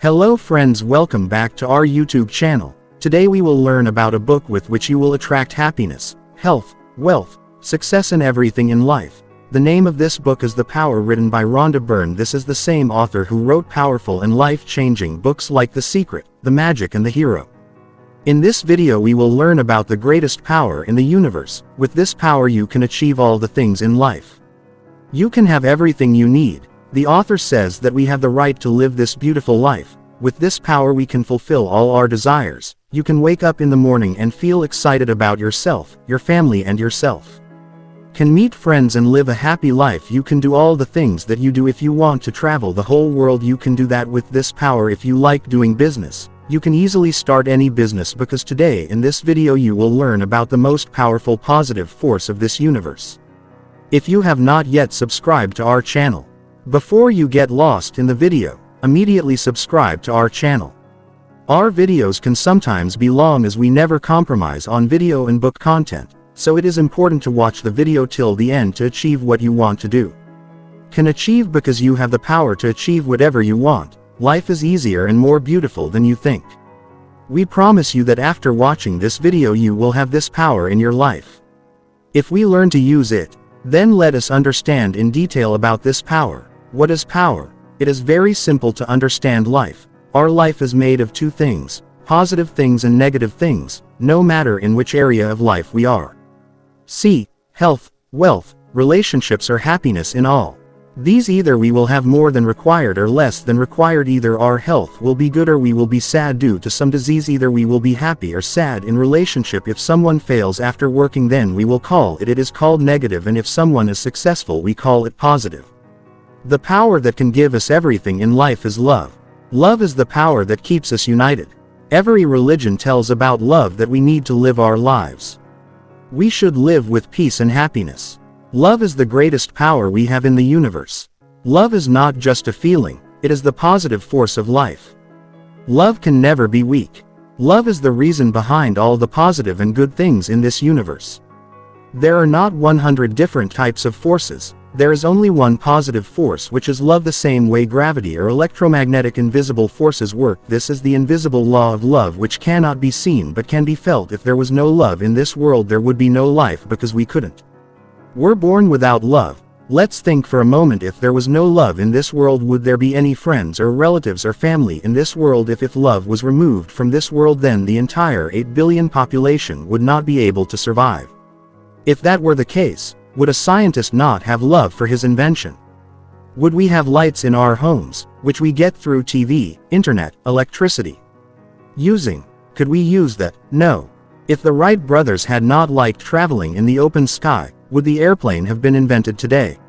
Hello friends, welcome back to our YouTube channel. Today we will learn about a book with which you will attract happiness, health, wealth, success and everything in life. The name of this book is The Power, written by Rhonda Byrne. This is the same author who wrote powerful and life-changing books like The Secret, The Magic and The Hero. In this video we will learn about the greatest power in the universe. With this power you can achieve all the things in life. You can have everything you need. The author says that we have the right to live this beautiful life. With this power we can fulfill all our desires. You can wake up in the morning and feel excited about yourself, your family and yourself. Can meet friends and live a happy life. You can do all the things that you do. If you want to travel the whole world, you can do that with this power. If you like doing business, you can easily start any business, because today in this video you will learn about the most powerful positive force of this universe. If you have not yet subscribed to our channel, before you get lost in the video, immediately subscribe to our channel. Our videos can sometimes be long, as we never compromise on video and book content, so it is important to watch the video till the end to achieve what you want to do. Can achieve, because you have the power to achieve whatever you want. Life is easier and more beautiful than you think. We promise you that after watching this video you will have this power in your life. If we learn to use it, then let us understand in detail about this power. What is power? It is very simple to understand life. Our life is made of two things, positive things and negative things, no matter in which area of life we are. See, health, wealth, relationships or happiness. In all these, either we will have more than required or less than required. Either our health will be good or we will be sad due to some disease. Either we will be happy or sad in relationship. If someone fails after working, then we will call it is called negative, and if someone is successful we call it positive. The power that can give us everything in life is love. Love is the power that keeps us united. Every religion tells about love, that we need to live our lives. We should live with peace and happiness. Love is the greatest power we have in the universe. Love is not just a feeling, it is the positive force of life. Love can never be weak. Love is the reason behind all the positive and good things in this universe. There are not 100 different types of forces. There is only one positive force, which is love. The same way gravity or electromagnetic invisible forces work, this is the invisible law of love, which cannot be seen but can be felt. If there was no love in this world, there would be no life, because we couldn't. We're born without love. Let's think for a moment. If there was no love in this world, would there be any friends or relatives or family in this world? If love was removed from this world, then the entire 8 billion population would not be able to survive. If that were the case, would a scientist not have love for his invention? Would we have lights in our homes, which we get through TV, internet, electricity? Could we use that? No. If the Wright brothers had not liked traveling in the open sky, would the airplane have been invented today?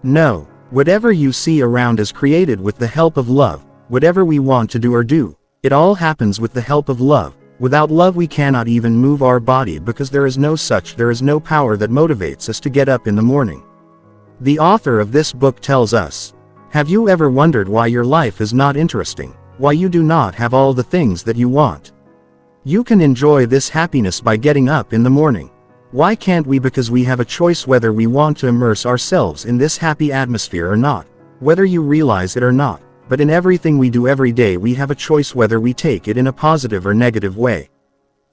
No. Whatever you see around is created with the help of love. Whatever we want to do or do, it all happens with the help of love. Without love we cannot even move our body, because there is no power that motivates us to get up in the morning. The author of this book tells us, have you ever wondered why your life is not interesting? Why you do not have all the things that you want? You can enjoy this happiness by getting up in the morning. Why can't we? Because we have a choice whether we want to immerse ourselves in this happy atmosphere or not. Whether you realize it or not. But in everything we do every day we have a choice whether we take it in a positive or negative way.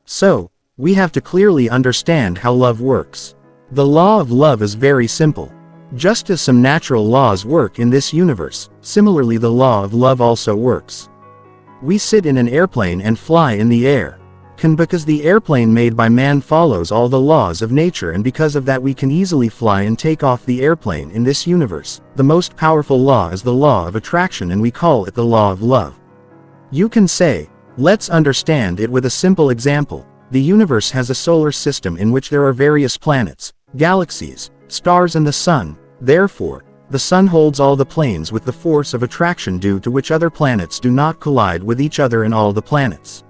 So, we have to clearly understand how love works. The law of love is very simple. Just as some natural laws work in this universe, similarly the law of love also works. We sit in an airplane and fly in the air. Because the airplane made by man follows all the laws of nature, and because of that we can easily fly and take off the airplane in this universe. The most powerful law is the law of attraction, and we call it the law of love. You can say, let's understand it with a simple example. The universe has a solar system in which there are various planets, galaxies, stars and the sun. Therefore, the sun holds all the planes with the force of attraction, due to which other planets do not collide with each other and all the planets.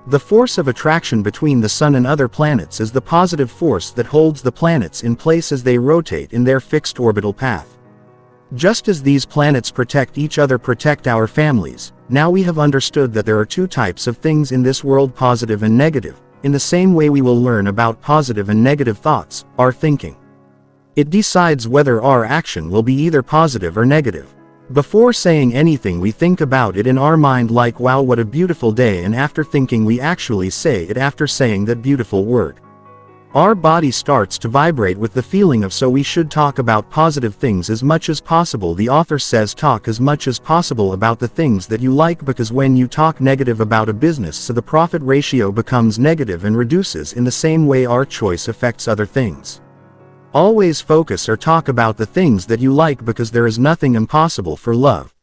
The force of attraction between the sun and other planets is the positive force that holds the planets in place as they rotate in their fixed orbital path. Just as these planets protect each other, protect our families, now we have understood that there are two types of things in this world, positive and negative. In the same way we will learn about positive and negative thoughts, our thinking. It decides whether our action will be either positive or negative. Before saying anything we think about it in our mind like wow what a beautiful day, and after thinking we actually say it after saying that beautiful word. Our body starts to vibrate with the feeling of so we should talk about positive things as much as possible. The author says talk as much as possible about the things that you like, because when you talk negative about a business, so the profit ratio becomes negative and reduces. In the same way our choice affects other things. Always focus or talk about the things that you like, because there is nothing impossible for love.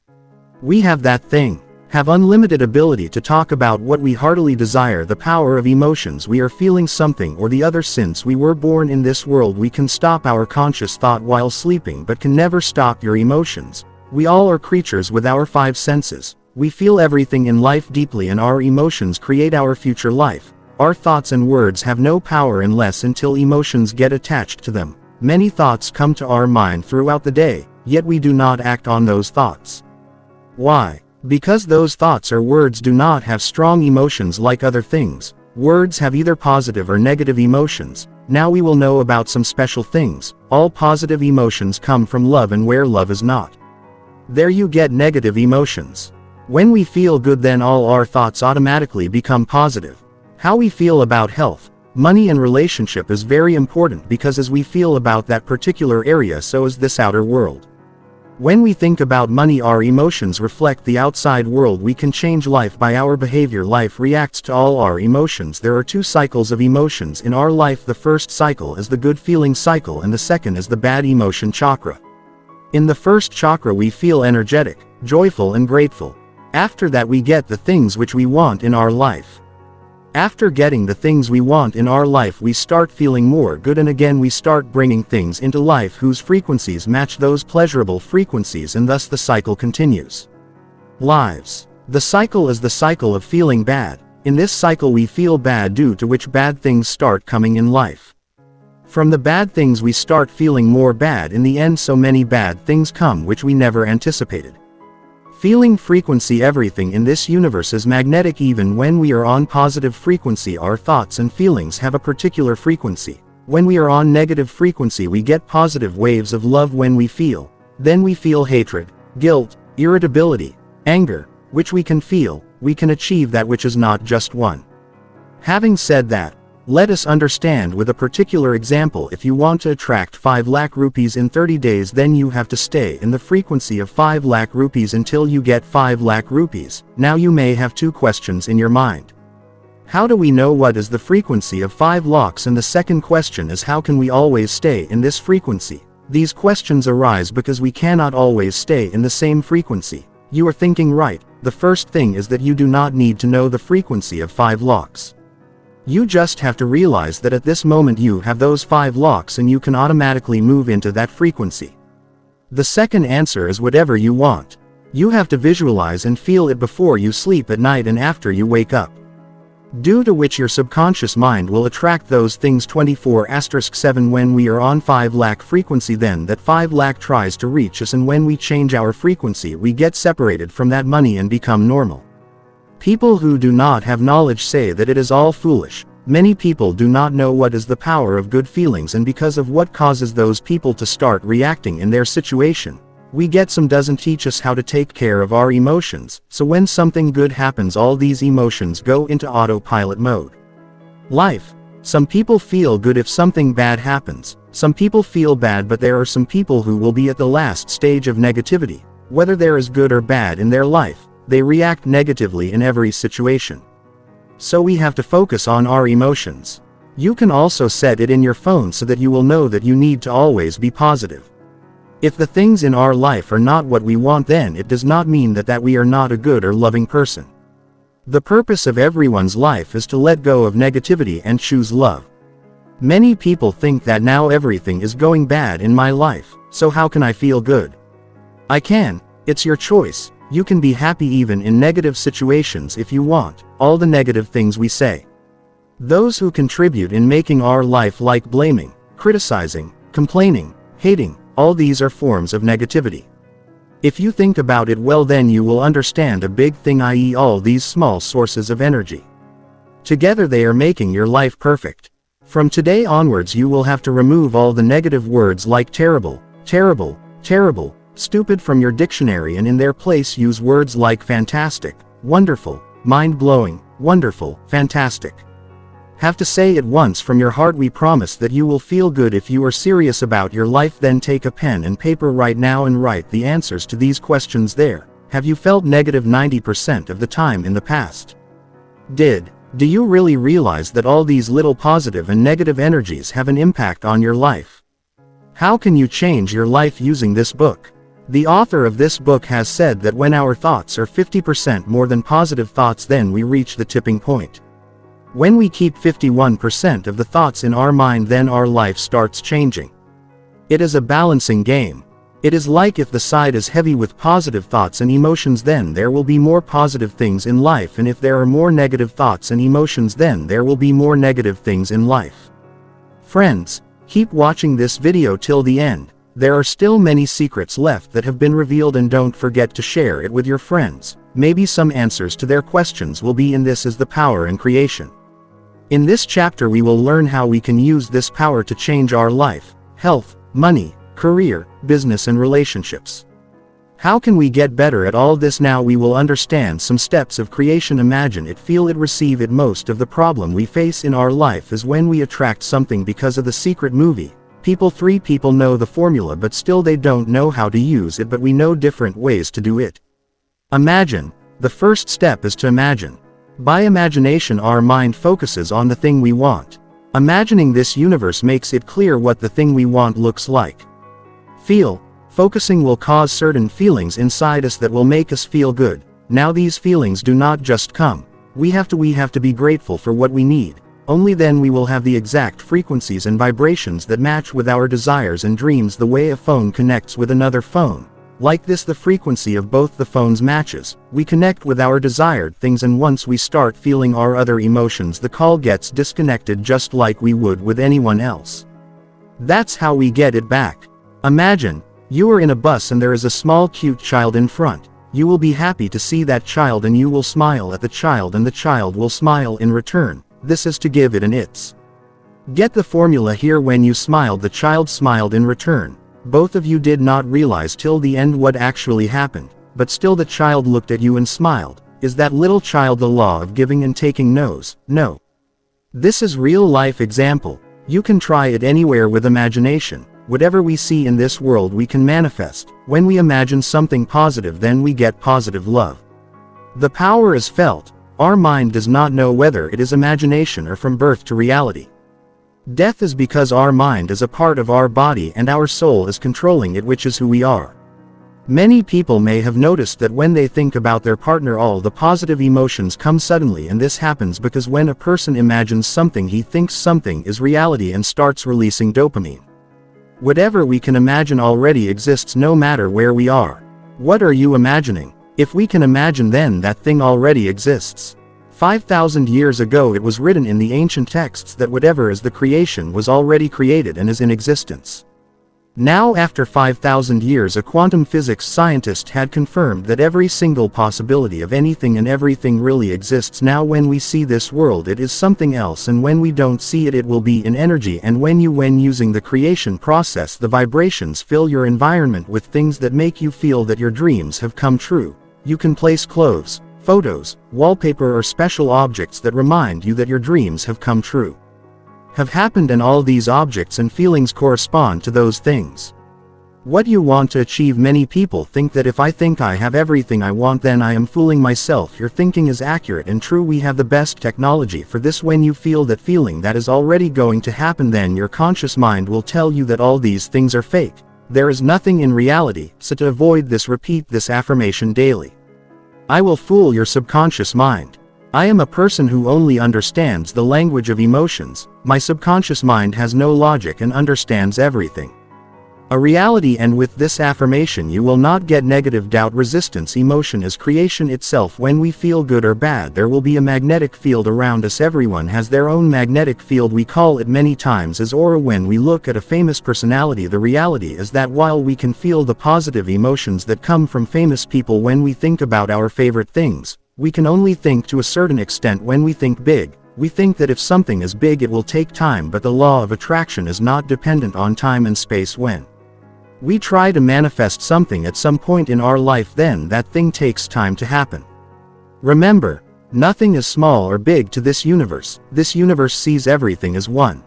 We have that thing. Have unlimited ability to talk about what we heartily desire. The power of emotions. We are feeling something or the other. Since we were born in this world we can stop our conscious thought while sleeping but can never stop your emotions. We all are creatures with our 5 senses. We feel everything in life deeply and our emotions create our future life. Our thoughts and words have no power unless until emotions get attached to them. Many thoughts come to our mind throughout the day, yet we do not act on those thoughts. Why? Because those thoughts or words do not have strong emotions like other things. Words have either positive or negative emotions. Now we will know about some special things. All positive emotions come from love, and where love is not, there you get negative emotions. When we feel good, then all our thoughts automatically become positive. How we feel about health, money and relationship is very important, because as we feel about that particular area, so is this outer world. When we think about money, our emotions reflect the outside world. We can change life by our behavior. Life reacts to all our emotions. There are 2 cycles of emotions in our life. The first cycle is the good feeling cycle, and the second is the bad emotion chakra. In the first chakra we feel energetic, joyful and grateful. After that we get the things which we want in our life. After getting the things we want in our life we start feeling more good, and again we start bringing things into life whose frequencies match those pleasurable frequencies, and thus the cycle continues. Lives. The cycle is the cycle of feeling bad. In this cycle we feel bad, due to which bad things start coming in life. From the bad things we start feeling more bad. In the end so many bad things come which we never anticipated. Feeling frequency. Everything in this universe is magnetic. Even when we are on positive frequency our thoughts and feelings have a particular frequency. When we are on negative frequency we get positive waves of love. When we feel, then we feel hatred, guilt, irritability, anger, which we can feel. We can achieve that which is not just one. Having said that, let us understand with a particular example. If you want to attract 5 lakh rupees in 30 days, then you have to stay in the frequency of 5 lakh rupees until you get 5 lakh rupees. Now you may have 2 questions in your mind. How do we know what is the frequency of 5 lakhs? And the second question is, how can we always stay in this frequency? These questions arise because we cannot always stay in the same frequency. You are thinking right. The first thing is that you do not need to know the frequency of 5 lakhs. You just have to realize that at this moment you have those 5 lakhs and you can automatically move into that frequency. The second answer is whatever you want. You have to visualize and feel it before you sleep at night and after you wake up. Due to which your subconscious mind will attract those things 24*7. When we are on 5 lakh frequency, then that 5 lakh tries to reach us, and when we change our frequency we get separated from that money and become normal. People who do not have knowledge say that it is all foolish. Many people do not know what is the power of good feelings, and because of what causes those people to start reacting in their situation. We get some doesn't teach us how to take care of our emotions, so when something good happens all these emotions go into autopilot mode. Life. Some people feel good if something bad happens. Some people feel bad, but there are some people who will be at the last stage of negativity. Whether there is good or bad in their life, they react negatively in every situation. So we have to focus on our emotions. You can also set it in your phone so that you will know that you need to always be positive. If the things in our life are not what we want, then it does not mean that we are not a good or loving person. The purpose of everyone's life is to let go of negativity and choose love. Many people think that now everything is going bad in my life, so how can I feel good? I can. It's your choice. You can be happy even in negative situations if you want. All the negative things we say, those who contribute in making our life, like blaming, criticizing, complaining, hating, all these are forms of negativity. If you think about it well, then you will understand a big thing, i.e. all these small sources of energy. Together they are making your life perfect. From today onwards you will have to remove all the negative words like terrible, terrible, terrible, stupid from your dictionary, and in their place use words like fantastic, wonderful, mind-blowing, wonderful, fantastic. Have to say it once from your heart. We promise that you will feel good if you are serious about your life. Then take a pen and paper right now and write the answers to these questions there. Have you felt negative 90% of the time in the past? Do you really realize that all these little positive and negative energies have an impact on your life? How can you change your life using this book? The author of this book has said that when our thoughts are 50% more than positive thoughts, then we reach the tipping point. When we keep 51% of the thoughts in our mind, then our life starts changing. It is a balancing game. It is like if the side is heavy with positive thoughts and emotions, then there will be more positive things in life, and if there are more negative thoughts and emotions, then there will be more negative things in life. Friends, keep watching this video till the end. There are still many secrets left that have been revealed, and don't forget to share it with your friends. Maybe some answers to their questions will be in this as the power in creation. In this chapter we will learn how we can use this power to change our life, health, money, career, business and relationships. How can we get better at all this? Now we will understand some steps of creation. Imagine it, feel it, receive it. Most of the problem we face in our life is when we attract something because of the secret movie. Three people know the formula, but still they don't know how to use it, but we know different ways to do it. Imagine. The first step is to imagine. By imagination our mind focuses on the thing we want. Imagining this universe makes it clear what the thing we want looks like. Feel. Focusing will cause certain feelings inside us that will make us feel good. Now these feelings do not just come. We have to be grateful for what we need. Only then we will have the exact frequencies and vibrations that match with our desires and dreams, the way a phone connects with another phone. Like this, the frequency of both the phones matches. We connect with our desired things, and once we start feeling our other emotions, the call gets disconnected just like we would with anyone else. That's how we get it back. Imagine, you are in a bus and there is a small cute child in front. You will be happy to see that child and you will smile at the child, and the child will smile in return. This is to give it an it's. Get the formula here. When you smiled, the child smiled in return. Both of you did not realize till the end what actually happened, but still the child looked at you and smiled. Is that little child the law of giving and taking knows? No. This is real life example. You can try it anywhere with imagination. Whatever we see in this world we can manifest. When we imagine something positive, then we get positive love. The power is felt. Our mind does not know whether it is imagination or from birth to reality. Death is because our mind is a part of our body and our soul is controlling it, which is who we are. Many people may have noticed that when they think about their partner, all the positive emotions come suddenly, and this happens because when a person imagines something, he thinks something is reality and starts releasing dopamine. Whatever we can imagine already exists, no matter where we are. What are you imagining? If we can imagine, then that thing already exists. 5,000 years ago it was written in the ancient texts that whatever is the creation was already created and is in existence. Now after 5,000 years a quantum physics scientist had confirmed that every single possibility of anything and everything really exists. Now when we see this world it is something else, and when we don't see it, it will be in energy, and when using the creation process, the vibrations fill your environment with things that make you feel that your dreams have come true. You can place clothes, photos, wallpaper or special objects that remind you that your dreams have come true, have happened, and all these objects and feelings correspond to those things. What you want to achieve. Many people think that if I think I have everything I want, then I am fooling myself. Your thinking is accurate and true. We have the best technology for this. When you feel that feeling that is already going to happen, then your conscious mind will tell you that all these things are fake. There is nothing in reality. So to avoid this, repeat this affirmation daily. I will fool your subconscious mind. I am a person who only understands the language of emotions. My subconscious mind has no logic and understands everything. A reality. And with this affirmation you will not get negative doubt. Resistance. Emotion is creation itself. When we feel good or bad, there will be a magnetic field around us. Everyone has their own magnetic field. We call it many times as aura. When we look at a famous personality, the reality is that while we can feel the positive emotions that come from famous people when we think about our favorite things, we can only think to a certain extent. When we think big, we think that if something is big it will take time, but the law of attraction is not dependent on time and space. When We try to manifest something at some point in our life, then that thing takes time to happen. Remember, nothing is small or big to this universe. This universe sees everything as one.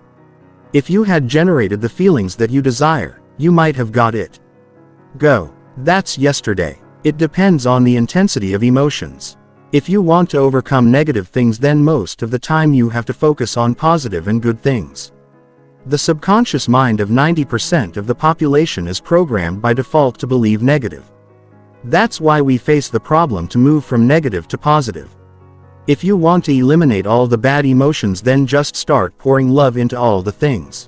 If you had generated the feelings that you desire, you might have got it. Go. That's yesterday. It depends on the intensity of emotions. If you want to overcome negative things, then most of the time you have to focus on positive and good things. The subconscious mind of 90% of the population is programmed by default to believe negative. That's why we face the problem to move from negative to positive. If you want to eliminate all the bad emotions, then just start pouring love into all the things.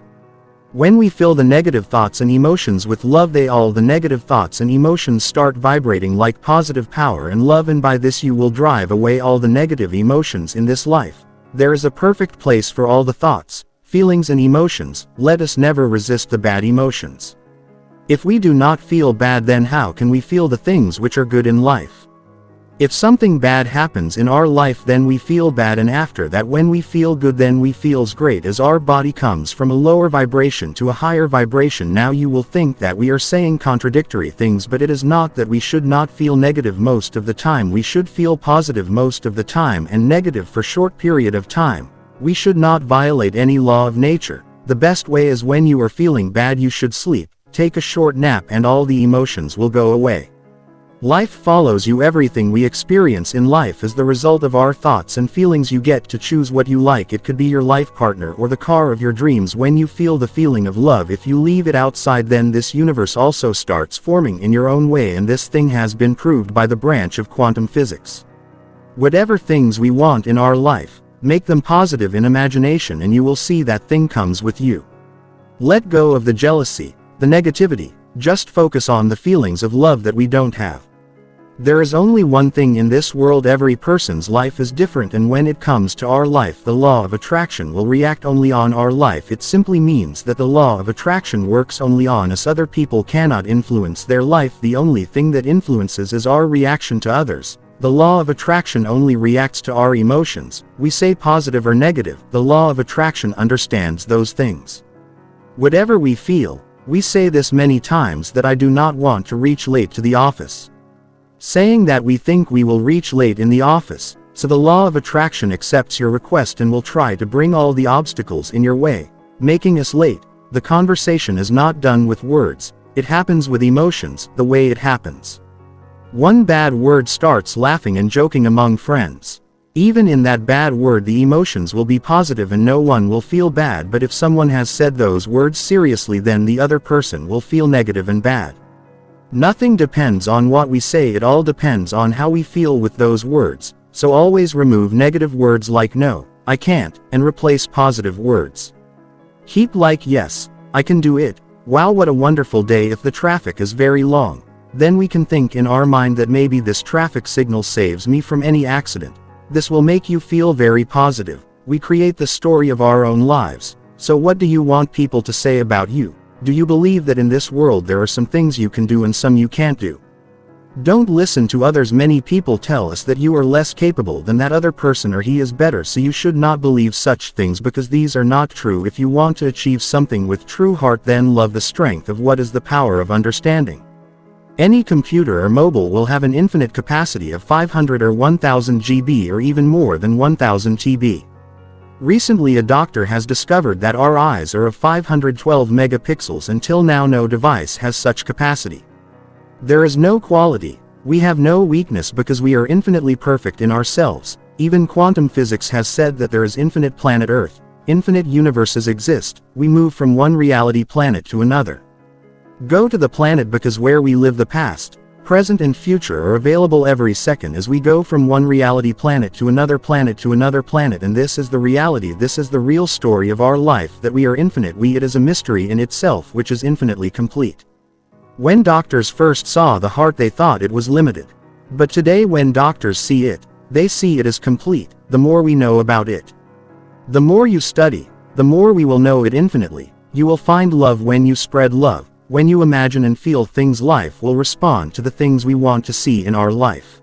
When we fill the negative thoughts and emotions with love, the negative thoughts and emotions start vibrating like positive power and love, and by this you will drive away all the negative emotions in this life. There is a perfect place for all the thoughts, feelings and emotions. Let us never resist the bad emotions. If we do not feel bad, then how can we feel the things which are good in life? If something bad happens in our life, then we feel bad, and after that when we feel good, then we feels great, as our body comes from a lower vibration to a higher vibration. Now you will think that we are saying contradictory things, but it is not that we should not feel negative most of the time. We should feel positive most of the time and negative for short period of time. We should not violate any law of nature. The best way is when you are feeling bad, you should sleep, take a short nap, and all the emotions will go away. Life follows you. Everything we experience in life is the result of our thoughts and feelings. You get to choose what you like. It could be your life partner or the car of your dreams. When you feel the feeling of love, if you leave it outside, then this universe also starts forming in your own way, and this thing has been proved by the branch of quantum physics. Whatever things we want in our life, make them positive in imagination, and you will see that thing comes with you. Let go of the jealousy, the negativity. Just focus on the feelings of love that we don't have. There is only one thing in this world. Every person's life is different, and when it comes to our life, the law of attraction will react only on our life. It simply means that the law of attraction works only on us. Other people cannot influence their life. The only thing that influences is our reaction to others. The law of attraction only reacts to our emotions. We say positive or negative. The law of attraction understands those things. Whatever we feel, we say this many times, that I do not want to reach late to the office. Saying that we think we will reach late in the office, so the law of attraction accepts your request and will try to bring all the obstacles in your way, making us late. The conversation is not done with words, it happens with emotions, the way it happens. One bad word starts laughing and joking among friends. Even in that bad word, the emotions will be positive and no one will feel bad, but if someone has said those words seriously, then the other person will feel negative and bad. Nothing depends on what we say, it all depends on how we feel with those words, so always remove negative words like no, I can't, and replace positive words. Keep like yes, I can do it, wow, what a wonderful day. If the traffic is very long, then we can think in our mind that maybe this traffic signal saves me from any accident. This will make you feel very positive. We create the story of our own lives. So what do you want people to say about you? Do you believe that in this world there are some things you can do and some you can't do? Don't listen to others. Many people tell us that you are less capable than that other person, or he is better, so you should not believe such things, because these are not true. If you want to achieve something with true heart, then love the strength of what is the power of understanding. Any computer or mobile will have an infinite capacity of 500 or 1000 GB, or even more than 1000 TB. Recently a doctor has discovered that our eyes are of 512 megapixels. Until now no device has such capacity. There is no quality, we have no weakness, because we are infinitely perfect in ourselves. Even quantum physics has said that there is infinite planet Earth, infinite universes exist. We move from one reality planet to another. Go to the planet, because where we live, the past, present and future are available every second as we go from one reality planet to another planet to another planet, and this is the reality, this is the real story of our life, that we are infinite. It is a mystery in itself which is infinitely complete. When doctors first saw the heart, they thought it was limited. But today when doctors see it, they see it as complete. The more we know about it, the more you study, the more we will know it infinitely. You will find love when you spread love. When you imagine and feel things, life will respond to the things we want to see in our life.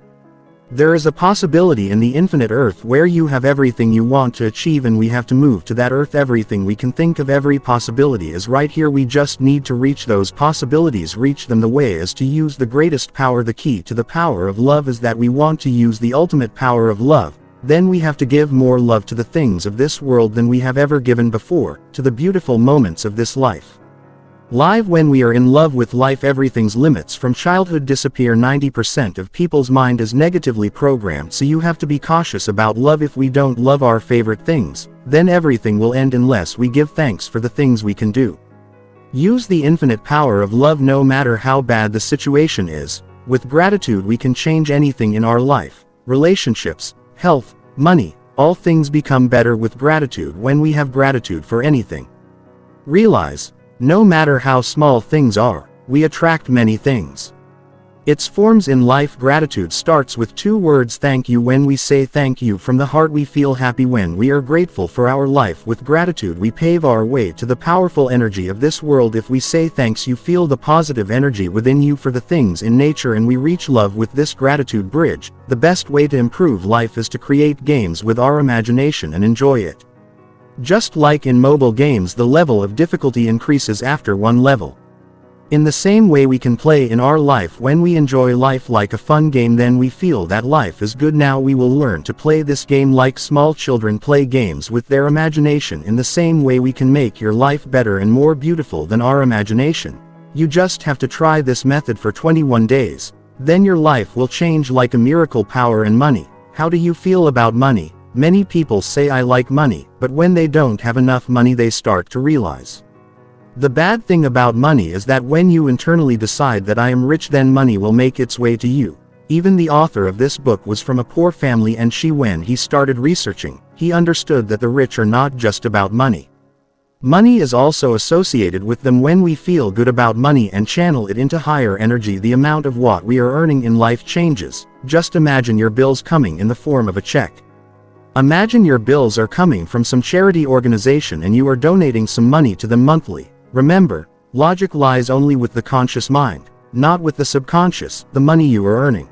There is a possibility in the infinite earth where you have everything you want to achieve and we have to move to that earth. Everything we can think of, every possibility is right here. We just need to reach those possibilities, reach them. The way is to use the greatest power. The key to the power of love is that we want to use the ultimate power of love. Then we have to give more love to the things of this world than we have ever given before, to the beautiful moments of this life. Live when we are in love with life, everything's limits from childhood disappear. 90% of people's mind is negatively programmed, so you have to be cautious about love. If we don't love our favorite things, then everything will end unless we give thanks for the things we can do. Use the infinite power of love no matter how bad the situation is. With gratitude we can change anything in our life. Relationships, health, money, all things become better with gratitude when we have gratitude for anything. Realize, no matter how small things are, we attract many things. Its forms in life. Gratitude starts with 2 words: thank you. When we say thank you from the heart, we feel happy. When we are grateful for our life with gratitude, we pave our way to the powerful energy of this world. If we say thanks, you feel the positive energy within you for the things in nature, and we reach love with this gratitude bridge. The best way to improve life is to create games with our imagination and enjoy it. Just like in mobile games, the level of difficulty increases after one level. In the same way we can play in our life. When we enjoy life like a fun game, then we feel that life is good. Now we will learn to play this game like small children play games with their imagination. In the same way we can make your life better and more beautiful than our imagination. You just have to try this method for 21 days. Then your life will change like a miracle. Power and money. How do you feel about money? Many people say I like money, but when they don't have enough money they start to realize. The bad thing about money is that when you internally decide that I am rich, then money will make its way to you. Even the author of this book was from a poor family, and when he started researching, he understood that the rich are not just about money. Money is also associated with them. When we feel good about money and channel it into higher energy, the amount of what we are earning in life changes. Just imagine your bills coming in the form of a check. Imagine your bills are coming from some charity organization and you are donating some money to them monthly. Remember, logic lies only with the conscious mind, not with the subconscious, the money you are earning.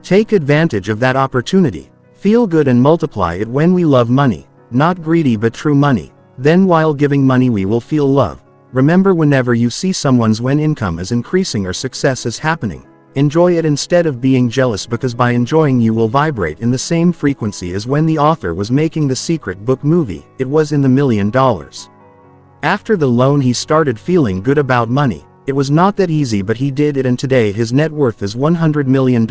Take advantage of that opportunity. Feel good and multiply it. When we love money, not greedy but true money, then while giving money we will feel love. Remember, whenever you see someone's when income is increasing or success is happening, enjoy it instead of being jealous, because by enjoying you will vibrate in the same frequency as when the author was making the Secret Book movie. It was in the $1 million. After the loan he started feeling good about money. It was not that easy, but he did it, and today his net worth is $100 million.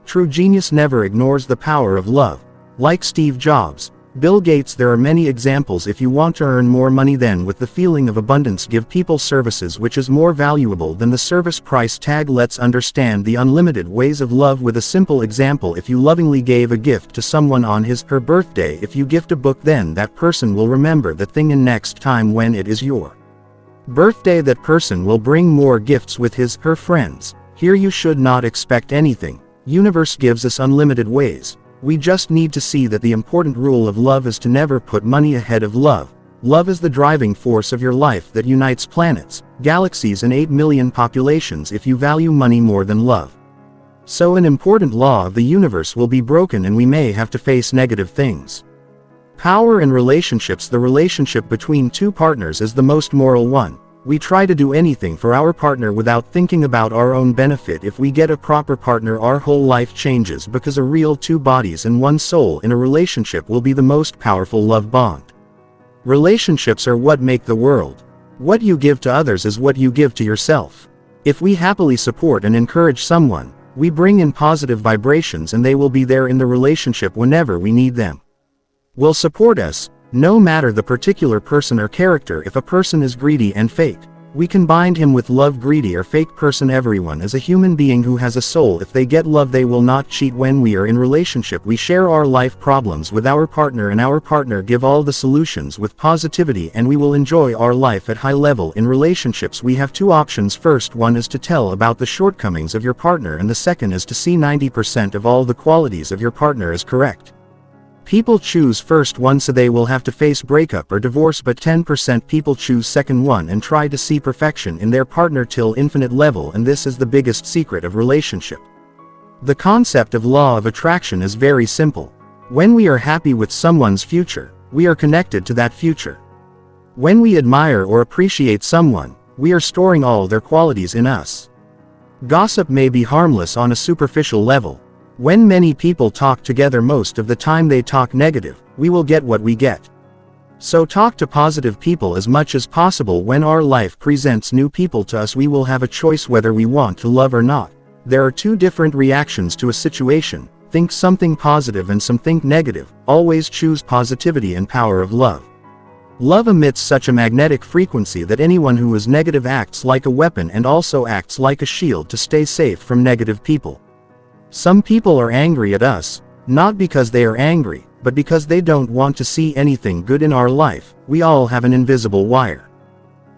True genius never ignores the power of love. Like Steve Jobs, Bill Gates, there are many examples. If you want to earn more money, then with the feeling of abundance give people services which is more valuable than the service price tag. Let's understand the unlimited ways of love with a simple example. If you lovingly gave a gift to someone on her birthday, if you gift a book, then that person will remember the thing, and next time when it is your birthday that person will bring more gifts with her friends. Here you should not expect anything. Universe gives us unlimited ways. We just need to see that the important rule of love is to never put money ahead of love. Love is the driving force of your life that unites planets, galaxies and 8 million populations if you value money more than love. So an important law of the universe will be broken and we may have to face negative things. Power and relationships. The relationship between two partners is the most moral one. We try to do anything for our partner without thinking about our own benefit. If we get a proper partner, our whole life changes, because a real two bodies and one soul in a relationship will be the most powerful love bond. Relationships are what make the world. What you give to others is what you give to yourself. If we happily support and encourage someone, we bring in positive vibrations and they will be there in the relationship whenever we need them. Will support us, no matter the particular person or character. If a person is greedy and fake, we can bind him with love. Greedy or fake person, everyone is a human being who has a soul. If they get love, they will not cheat. When we are in relationship, we share our life problems with our partner, and our partner give all the solutions with positivity, and we will enjoy our life at high level. In relationships we have two options. First one is to tell about the shortcomings of your partner, and the second is to see 90% of all the qualities of your partner as correct. People choose first one, so they will have to face breakup or divorce, but 10% people choose second one and try to see perfection in their partner till infinite level, and this is the biggest secret of relationship. The concept of law of attraction is very simple. When we are happy with someone's future, we are connected to that future. When we admire or appreciate someone, we are storing all their qualities in us. Gossip may be harmless on a superficial level. When many people talk together, most of the time they talk negative, we will get what we get. So talk to positive people as much as possible. When our life presents new people to us, we will have a choice whether we want to love or not. There are two different reactions to a situation. Think something positive and some think negative. Always choose positivity and power of love. Love emits such a magnetic frequency that anyone who is negative acts like a weapon and also acts like a shield to stay safe from negative people. Some people are angry at us, not because they are angry, but because they don't want to see anything good in our life. We all have an invisible wire.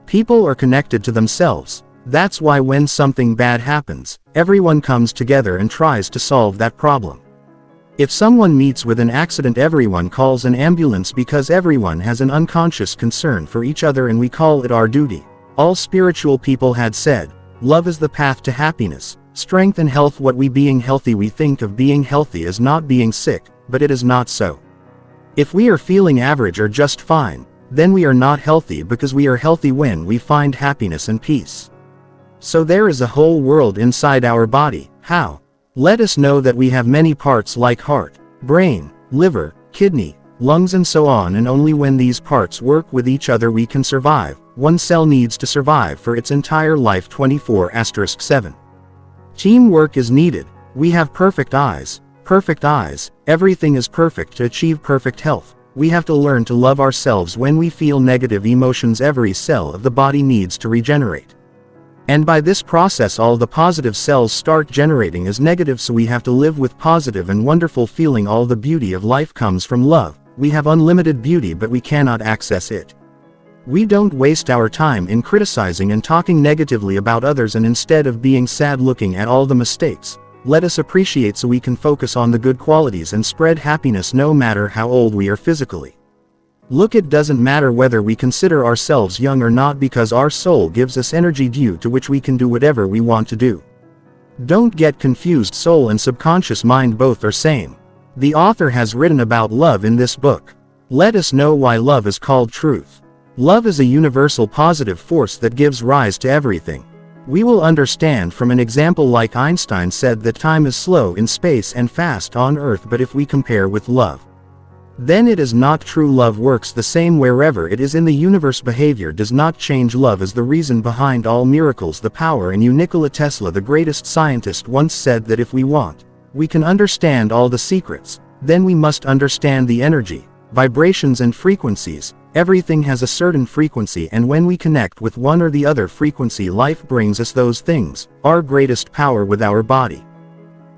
People are connected to themselves. That's why when something bad happens, everyone comes together and tries to solve that problem. If someone meets with an accident, everyone calls an ambulance because everyone has an unconscious concern for each other, and we call it our duty. All spiritual people had said, love is the path to happiness, strength and health. What we being healthy, we think of being healthy as not being sick, but it is not so. If we are feeling average or just fine, then we are not healthy, because we are healthy when we find happiness and peace. So there is a whole world inside our body. How? Let us know that we have many parts like heart, brain, liver, kidney, lungs and so on, and only when these parts work with each other we can survive. One cell needs to survive for its entire life. 24*7. Teamwork is needed. We have perfect eyes. Everything is perfect to achieve perfect health. We have to learn to love ourselves. When we feel negative emotions, every cell of the body needs to regenerate. And by this process all the positive cells start generating as negative, so we have to live with positive and wonderful feeling. All the beauty of life comes from love. We have unlimited beauty, but we cannot access it. We don't waste our time in criticizing and talking negatively about others, and instead of being sad looking at all the mistakes, let us appreciate so we can focus on the good qualities and spread happiness no matter how old we are physically. Look, it doesn't matter whether we consider ourselves young or not, because our soul gives us energy due to which we can do whatever we want to do. Don't get confused. Soul and subconscious mind both are same. The author has written about love in this book. Let us know why love is called truth. Love is a universal positive force that gives rise to everything. We will understand from an example like Einstein said that time is slow in space and fast on earth, but if we compare with love, then it is not true. Love works the same wherever it is in the universe. Behavior does not change. Love is the reason behind all miracles, the power in you. Nikola Tesla, the greatest scientist, once said that if we want, we can understand all the secrets, then we must understand the energy, vibrations and frequencies. Everything has a certain frequency, and when we connect with one or the other frequency, life brings us those things, our greatest power with our body.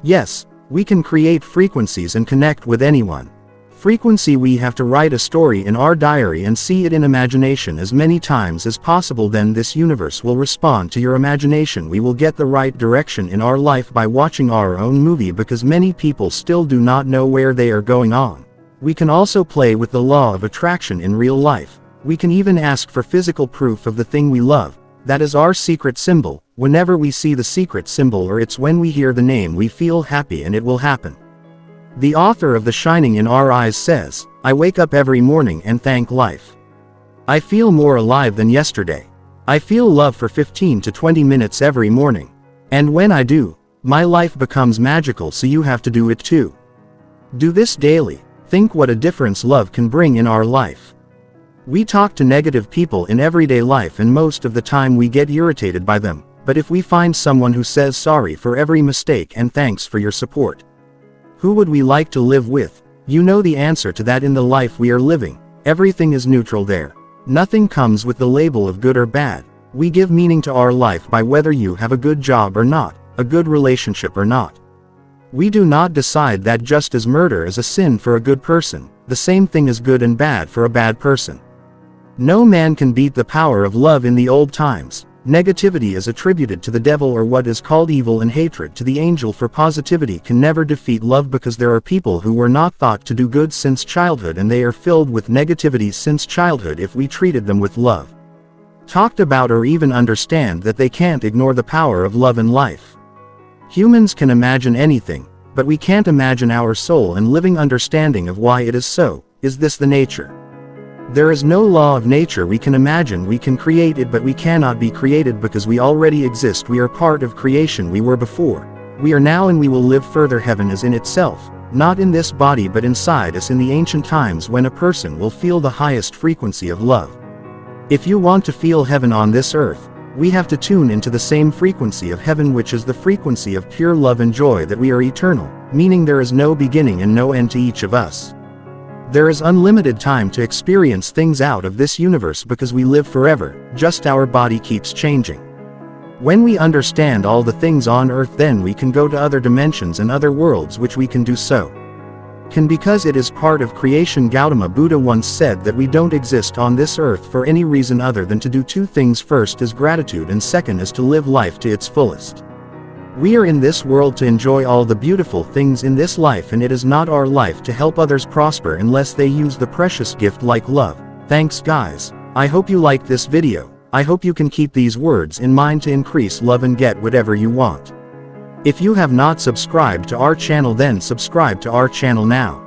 Yes, we can create frequencies and connect with anyone. Frequency, we have to write a story in our diary and see it in imagination as many times as possible. Then this universe will respond to your imagination. We will get the right direction in our life by watching our own movie, because many people still do not know where they are going on. We can also play with the law of attraction in real life. We can even ask for physical proof of the thing we love. That is our secret symbol. Whenever we see the secret symbol, or it's when we hear the name, we feel happy and it will happen. The author of The Shining in Our Eyes says, I wake up every morning and thank life. I feel more alive than yesterday. I feel love for 15 to 20 minutes every morning. And when I do, my life becomes magical, so you have to do it too. Do this daily. Think what a difference love can bring in our life. We talk to negative people in everyday life, and most of the time we get irritated by them. But if we find someone who says sorry for every mistake and thanks for your support, who would we like to live with? You know the answer to that in the life we are living. Everything is neutral there. Nothing comes with the label of good or bad. We give meaning to our life by whether you have a good job or not, a good relationship or not. We do not decide that. Just as murder is a sin for a good person, the same thing is good and bad for a bad person. No man can beat the power of love. In the old times, negativity is attributed to the devil, or what is called evil, and hatred to the angel. For positivity can never defeat love, because there are people who were not thought to do good since childhood, and they are filled with negativity since childhood. If we treated them with love, talked about, or even understand that they can't ignore the power of love in life. Humans can imagine anything, but we can't imagine our soul and living understanding of why it is so. Is this the nature? There is no law of nature we can imagine. We can create it, but we cannot be created because we already exist. We are part of creation. We were before. We are now and we will live further. Heaven is in itself, not in this body but inside us in the ancient times when a person will feel the highest frequency of love. If you want to feel heaven on this earth, we have to tune into the same frequency of heaven, which is the frequency of pure love and joy, that we are eternal, meaning there is no beginning and no end to each of us. There is unlimited time to experience things out of this universe because we live forever, just our body keeps changing. When we understand all the things on earth, then we can go to other dimensions and other worlds, which we can do so. Because it is part of creation. Gautama Buddha once said that we don't exist on this earth for any reason other than to do two things. First is gratitude and second is to live life to its fullest. We are in this world to enjoy all the beautiful things in this life, and it is not our life to help others prosper unless they use the precious gift like love. Thanks guys. I hope you liked this video. I hope you can keep these words in mind to increase love and get whatever you want. If you have not subscribed to our channel, then subscribe to our channel now.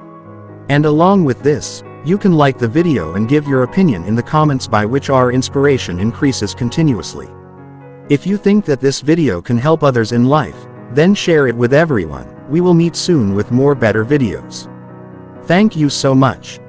And along with this, you can like the video and give your opinion in the comments, by which our inspiration increases continuously. If you think that this video can help others in life, then share it with everyone. We will meet soon with more better videos. Thank you so much.